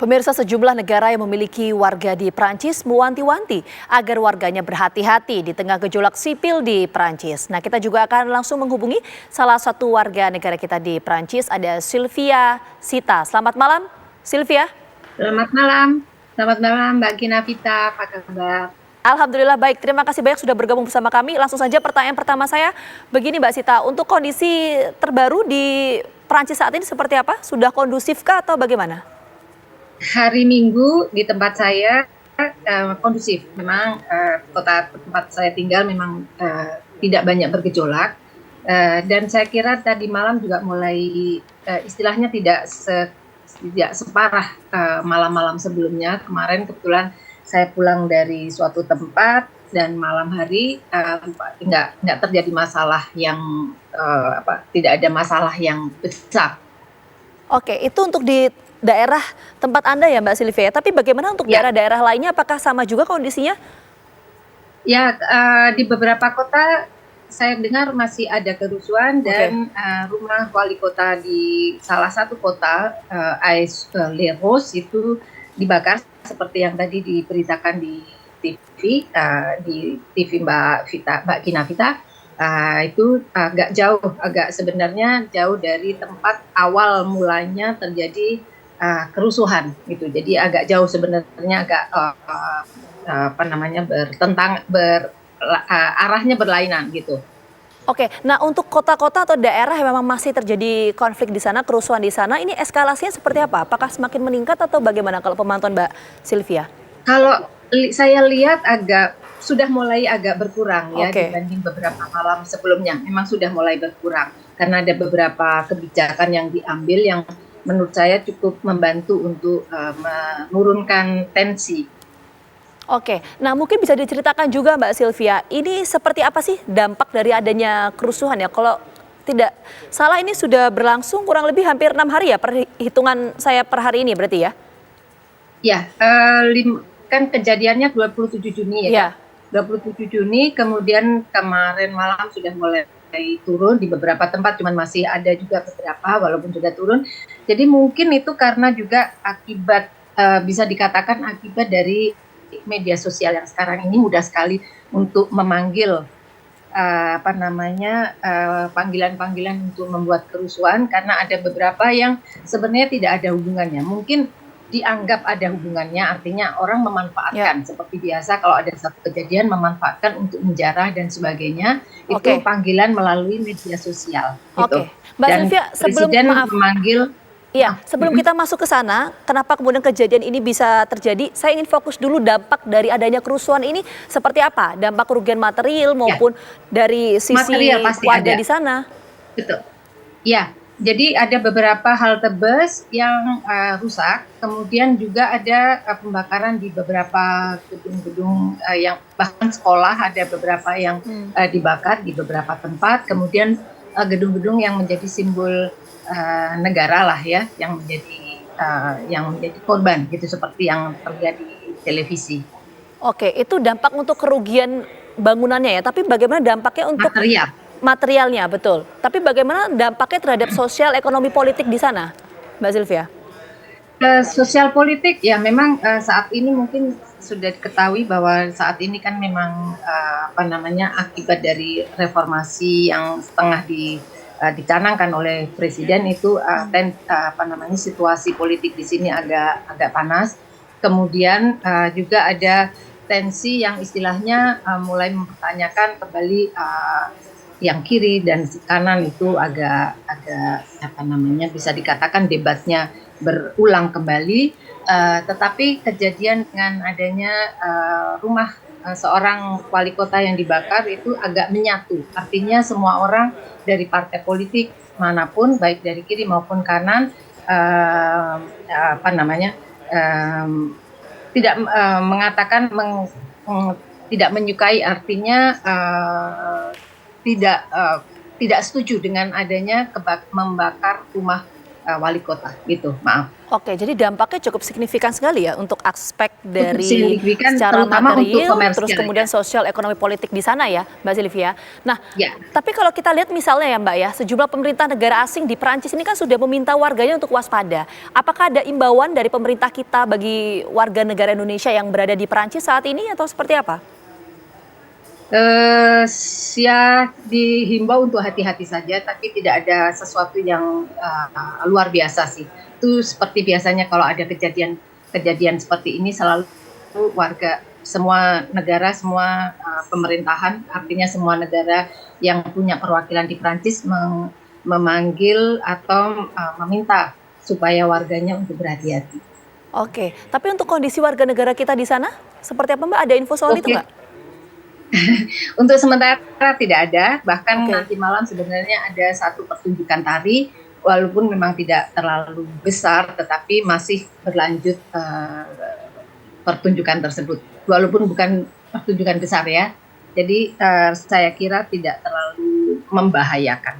Pemirsa, sejumlah negara yang memiliki warga di Prancis mewanti-wanti agar warganya berhati-hati di tengah gejolak sipil di Prancis. Nah, kita juga akan langsung menghubungi salah satu warga negara kita di Prancis, ada Sylvia Sita. Selamat malam, Sylvia. Selamat malam Mbak Gina Vita, apa kabar? Alhamdulillah baik, terima kasih banyak sudah bergabung bersama kami. Langsung saja pertanyaan pertama saya, begini Mbak Sita, untuk kondisi terbaru di Prancis saat ini seperti apa? Sudah kondusifkah atau bagaimana? Hari Minggu di tempat saya kondusif, memang kota tempat saya tinggal memang tidak banyak bergejolak. Dan saya kira tadi malam juga mulai istilahnya tidak separah malam-malam sebelumnya. Kemarin kebetulan saya pulang dari suatu tempat dan malam hari nggak terjadi masalah yang tidak ada masalah yang besar. Oke, itu untuk di daerah tempat Anda ya Mbak Sylvia. Tapi bagaimana untuk Ya, daerah-daerah lainnya? Apakah sama juga kondisinya? ya, di beberapa kota saya dengar masih ada kerusuhan Oke. dan rumah wali kota di salah satu kota, Ais-les-Roses itu dibakar seperti yang tadi diberitakan di TV, di TV Mbak Gina Vita. Itu agak sebenarnya jauh dari tempat awal mulanya terjadi kerusuhan gitu. Jadi agak jauh sebenarnya, agak arahnya berlainan gitu. Oke, nah untuk kota-kota atau daerah yang memang masih terjadi konflik di sana, kerusuhan di sana, ini eskalasinya seperti apa? Apakah semakin meningkat atau bagaimana kalau pemantauan Mbak Sylvia? Kalau saya lihat sudah mulai agak berkurang ya Oke. dibanding beberapa malam sebelumnya. Memang sudah mulai berkurang karena ada beberapa kebijakan yang diambil yang menurut saya cukup membantu untuk menurunkan tensi. Oke, nah mungkin bisa diceritakan juga Mbak Sylvia, ini seperti apa sih dampak dari adanya kerusuhan ya? Kalau tidak salah ini sudah berlangsung kurang lebih hampir 6 hari ya, perhitungan saya per hari ini berarti ya? Ya, kan kejadiannya 27 Juni ya. Ya. 27 Juni, kemudian kemarin malam sudah mulai turun di beberapa tempat, cuman masih ada juga beberapa walaupun sudah turun. Jadi mungkin itu karena juga akibat, bisa dikatakan akibat dari media sosial yang sekarang ini mudah sekali untuk memanggil panggilan-panggilan untuk membuat kerusuhan, karena ada beberapa yang sebenarnya tidak ada hubungannya. Mungkin dianggap ada hubungannya, artinya orang Ya. memanfaatkan seperti biasa kalau ada satu kejadian memanfaatkan untuk menjarah dan sebagainya, itu Oke. panggilan melalui media sosial gitu. Oke, Mbak Dan Sylvia, sebelum presiden maaf, memanggil. iya, sebelum kita masuk ke sana, kenapa kemudian kejadian ini bisa terjadi? Saya ingin fokus dulu dampak dari adanya kerusuhan ini seperti apa? Dampak kerugian material Ya, maupun dari material sisi pasti warga ada, di sana. betul. Ya, jadi ada beberapa halte bus yang rusak, kemudian juga ada pembakaran di beberapa gedung-gedung, yang bahkan sekolah ada beberapa yang dibakar di beberapa tempat, kemudian gedung-gedung yang menjadi simbol negara lah ya, yang menjadi korban gitu seperti yang terjadi di televisi. Oke, itu dampak untuk kerugian bangunannya ya, tapi bagaimana dampaknya untuk Material. materialnya, betul. Tapi bagaimana dampaknya terhadap sosial ekonomi politik di sana, Mbak Sylvia? Sosial politik ya memang saat ini mungkin sudah diketahui bahwa saat ini kan memang akibat dari reformasi yang setengah dicanangkan oleh presiden itu, situasi politik di sini agak panas. Kemudian juga ada tensi yang istilahnya mulai mempertanyakan kembali, yang kiri dan kanan itu agak agak bisa dikatakan debatnya berulang kembali, tetapi kejadian dengan adanya rumah seorang wali kota yang dibakar itu agak menyatu. Artinya semua orang dari partai politik manapun, baik dari kiri maupun kanan, eh, apa namanya, tidak mengatakan tidak menyukai, artinya tidak tidak setuju dengan adanya membakar rumah wali kota gitu, maaf. Oke, jadi dampaknya cukup signifikan sekali ya untuk aspek Cukup dari signifikan secara terutama untuk material, terus komersial kemudian ya. sosial ekonomi politik di sana ya, Mbak Sylvia. Nah, Ya. tapi kalau kita lihat misalnya ya Mbak ya, sejumlah pemerintah negara asing di Perancis ini kan sudah meminta warganya untuk waspada. Apakah ada imbauan dari pemerintah kita bagi warga negara Indonesia yang berada di Perancis saat ini atau seperti apa? Ya dihimbau untuk hati-hati saja, tapi tidak ada sesuatu yang luar biasa sih. Itu seperti biasanya kalau ada kejadian seperti ini selalu warga semua negara, semua pemerintahan, artinya semua negara yang punya perwakilan di Prancis memanggil atau meminta supaya warganya untuk berhati-hati. Oke, tapi untuk kondisi warga negara kita di sana, seperti apa Mbak? Ada info soal itu Oke, nggak? untuk sementara tidak ada, bahkan Oke. nanti malam sebenarnya ada satu pertunjukan tari, walaupun memang tidak terlalu besar, tetapi masih berlanjut pertunjukan tersebut. Walaupun bukan pertunjukan besar ya, jadi saya kira tidak terlalu membahayakan.